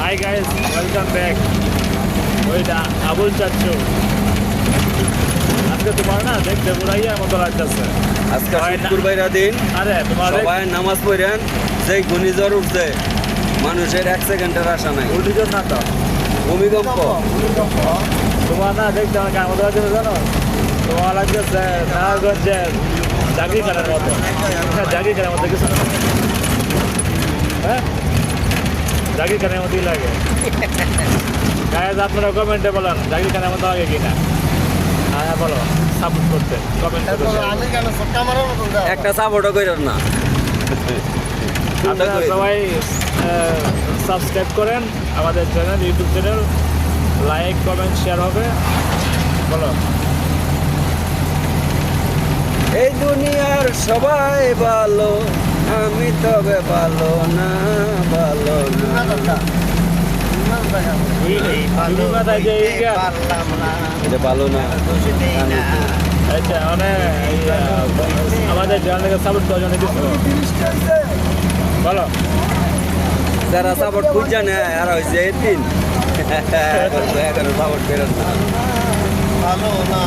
Hi guys, welcome back. ওইটা আবুল চাচ্চু। আজকে তোমার না দেখতে বুড়াইয়া মতো লাগতেছে। আজকে শুক্রবারের দিন আরে তোমার সবাই নামাজ পড়েন। যে ঘূর্ণিঝড় উঠছে, মানুষের 1 সেকেন্ডের আশা নাই। উল্টিজন না তো ভূমিকম্প তোমার না দেখতে আমার কেমন লাগছে জানো? তোমার লাগতেছে নারায়ণগঞ্জের জাগি খানের মতো। জাগি খানের মতো কিছু না? হ্যাঁ, জাগি খানের মতোই লাগে। গাইজ আপনারা কমেন্টে বলেন জাগি খানের মতো লাগে কিনা। হ্যাঁ বলো, সাপোর্ট করতে কমেন্ট একটা সাপোর্টও করেন না। আপনারা সবাই সাবস্ক্রাইব করেন আমাদের channel, YouTube channel. Like comment share হবে। বলো, এই দুনিয়ার সবাই ভালো, আমি তবে ভালো না, ভালো না। এটা ভালো না। আচ্ছা, মানে আমাদের চ্যানেলকে সাপোর্ট করার জন্য কিছু বলো। যারা সাপোর্ট খুঁজছে না আর হয়েছে দিন এখন সাপোর্ট করেন না। ভালো না,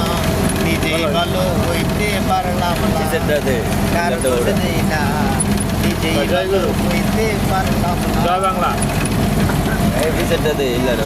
নিজেই ভালো হইতে পারলাম না, কার দোষ দেই না, নিজেই ভালো হইতে পারলাম না। জয় বাংলা। এই বিচারটা দেই